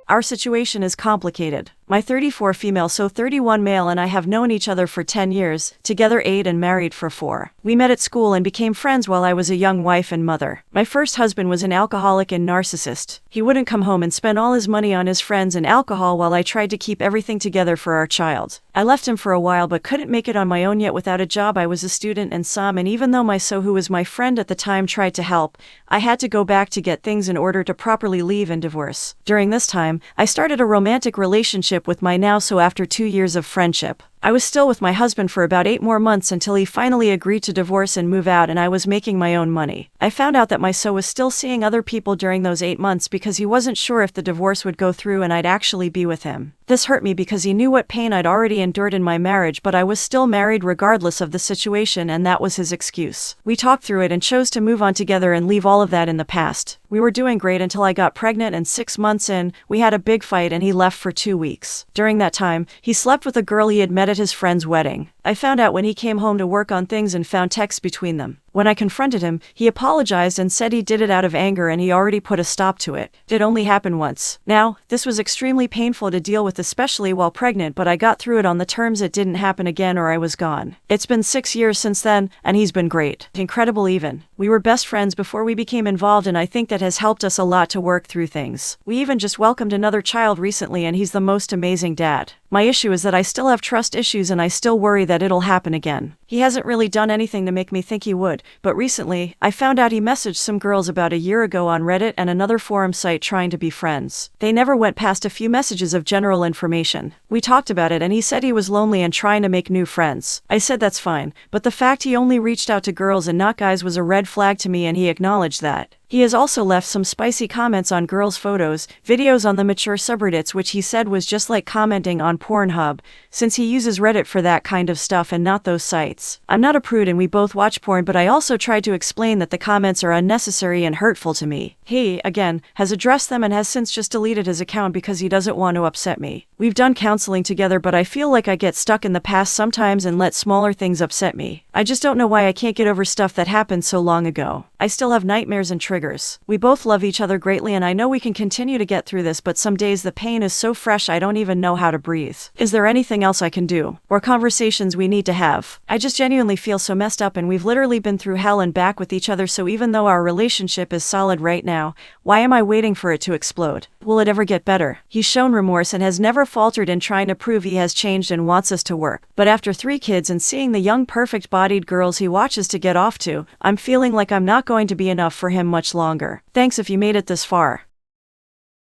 Our situation is complicated. My 34 female so 31 male and I have known each other for 10 years, together 8 and married for 4. We met at school and became friends while I was a young wife and mother. My first husband was an alcoholic and narcissist. He wouldn't come home and spend all his money on his friends and alcohol while I tried to keep everything together for our child. I left him for a while but couldn't make it on my own yet without a job. I was a student and even though my who was my friend at the time tried to help, I had to go back to get things in order to properly leave and divorce. During this time, I started a romantic relationship with my now after 2 years of friendship. I was still with my husband for about 8 more months until he finally agreed to divorce and move out and I was making my own money. I found out that my was still seeing other people during those 8 months because he wasn't sure if the divorce would go through and I'd actually be with him. This hurt me because he knew what pain I'd already endured in my marriage, but I was still married regardless of the situation and that was his excuse. We talked through it and chose to move on together and leave all of that in the past. We were doing great until I got pregnant and 6 months in, we had a big fight and he left for 2 weeks. During that time, he slept with a girl he had met at his friend's wedding. I found out when he came home to work on things and found texts between them. When I confronted him, he apologized and said he did it out of anger and he already put a stop to it. It only happened once. Now, this was extremely painful to deal with, especially while pregnant, but I got through it on the terms it didn't happen again or I was gone. It's been 6 years since then, and he's been great. Incredible even. We were best friends before we became involved and I think that has helped us a lot to work through things. We even just welcomed another child recently and he's the most amazing dad. My issue is that I still have trust issues and I still worry that it'll happen again. He hasn't really done anything to make me think he would, but recently, I found out he messaged some girls about a year ago on Reddit and another forum site trying to be friends. They never went past a few messages of general information. We talked about it and he said he was lonely and trying to make new friends. I said that's fine, but the fact he only reached out to girls and not guys was a red flag to me and he acknowledged that. He has also left some spicy comments on girls' photos, videos on the mature subreddits, which he said was just like commenting on Pornhub, since he uses Reddit for that kind of stuff and not those sites. I'm not a prude and we both watch porn, but I also tried to explain that the comments are unnecessary and hurtful to me. He, again, has addressed them and has since just deleted his account because he doesn't want to upset me. We've done counseling together, but I feel like I get stuck in the past sometimes and let smaller things upset me. I just don't know why I can't get over stuff that happened so long ago. I still have nightmares and triggers. We both love each other greatly and I know we can continue to get through this, but some days the pain is so fresh I don't even know how to breathe. Is there anything else I can do? Or conversations we need to have? I just genuinely feel so messed up and we've literally been through hell and back with each other, so even though our relationship is solid right now, why am I waiting for it to explode? Will it ever get better? He's shown remorse and has never faltered in trying to prove he has changed and wants us to work. But after 3 kids and seeing the young perfect-bodied girls he watches to get off to, I'm feeling like I'm not going to be enough for him much longer. Thanks if you made it this far.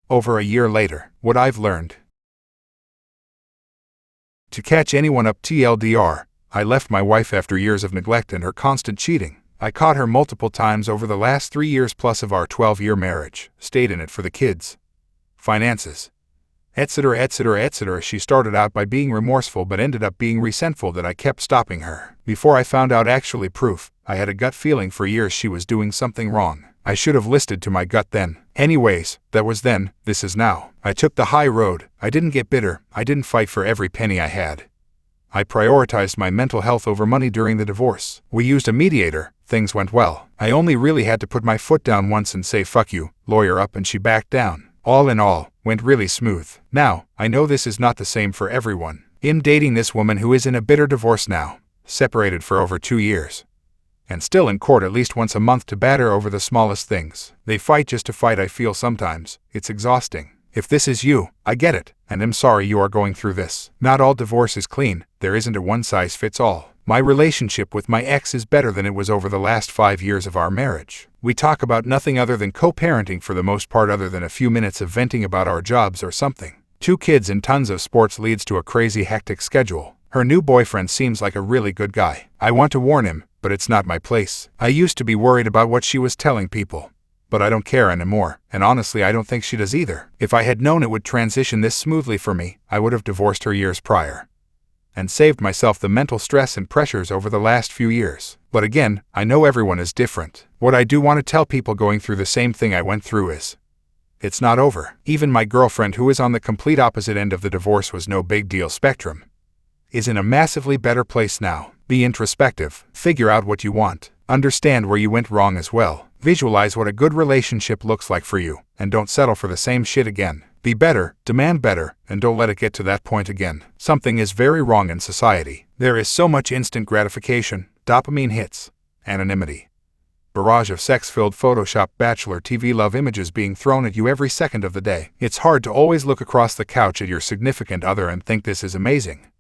Over a year later, what I've learned. To catch anyone up TLDR, I left my wife after years of neglect and her constant cheating. I caught her multiple times over the last 3 years plus of our 12-year marriage, stayed in it for the kids, finances, etc., etc., etc. She started out by being remorseful but ended up being resentful that I kept stopping her. Before I found out actually proof, I had a gut feeling for years she was doing something wrong. I should have listened to my gut then. Anyways, that was then, this is now. I took the high road. I didn't get bitter. I didn't fight for every penny I had. I prioritized my mental health over money during the divorce. We used a mediator. Things went well. I only really had to put my foot down once and say fuck you, lawyer up, and she backed down. All in all, went really smooth. Now, I know this is not the same for everyone. I'm dating this woman who is in a bitter divorce now, separated for over 2 years. And still in court at least once a month to batter over the smallest things. They fight just to fight, I feel sometimes. It's exhausting. If this is you, I get it, and I'm sorry you are going through this. Not all divorce is clean. There isn't a one-size-fits-all. My relationship with my ex is better than it was over the last 5 years of our marriage. We talk about nothing other than co-parenting for the most part, other than a few minutes of venting about our jobs or something. 2 kids and tons of sports leads to a crazy hectic schedule. Her new boyfriend seems like a really good guy. I want to warn him, but it's not my place. I used to be worried about what she was telling people, but I don't care anymore, and honestly I don't think she does either. If I had known it would transition this smoothly for me, I would have divorced her years prior and saved myself the mental stress and pressures over the last few years. But again, I know everyone is different. What I do want to tell people going through the same thing I went through is, it's not over. Even my girlfriend, who is on the complete opposite end of the divorce was no big deal spectrum, is in a massively better place now. Be introspective, figure out what you want, understand where you went wrong as well, visualize what a good relationship looks like for you, and don't settle for the same shit again. Be better, demand better, and don't let it get to that point again. Something is very wrong in society. There is so much instant gratification, dopamine hits, anonymity. Barrage of sex-filled Photoshop bachelor TV love images being thrown at you every second of the day. It's hard to always look across the couch at your significant other and think this is amazing.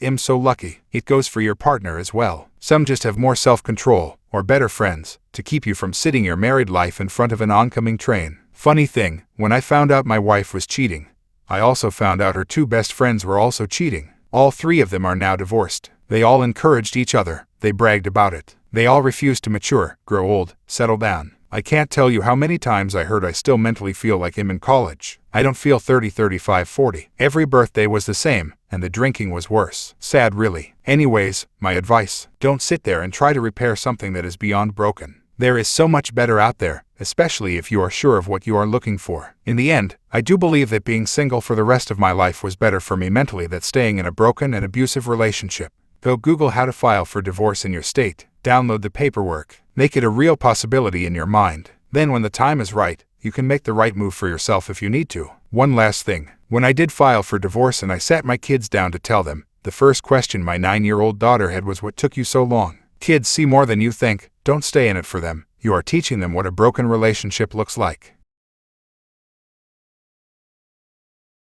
I'm so lucky. It goes for your partner as well. Some just have more self-control, or better friends, to keep you from sitting your married life in front of an oncoming train. Funny thing, when I found out my wife was cheating, I also found out her two best friends were also cheating. All three of them are now divorced. They all encouraged each other. They bragged about it. They all refused to mature, grow old, settle down. I can't tell you how many times I heard I still mentally feel like I'm in college. I don't feel 30, 35, 40. Every birthday was the same, and the drinking was worse. Sad really. Anyways, my advice, don't sit there and try to repair something that is beyond broken. There is so much better out there, especially if you are sure of what you are looking for. In the end, I do believe that being single for the rest of my life was better for me mentally than staying in a broken and abusive relationship. Go Google how to file for divorce in your state. Download the paperwork. Make it a real possibility in your mind. Then when the time is right, you can make the right move for yourself if you need to. One last thing. When I did file for divorce and I sat my kids down to tell them, the first question my 9-year-old daughter had was, "What took you so long?" Kids see more than you think. Don't stay in it for them. You are teaching them what a broken relationship looks like.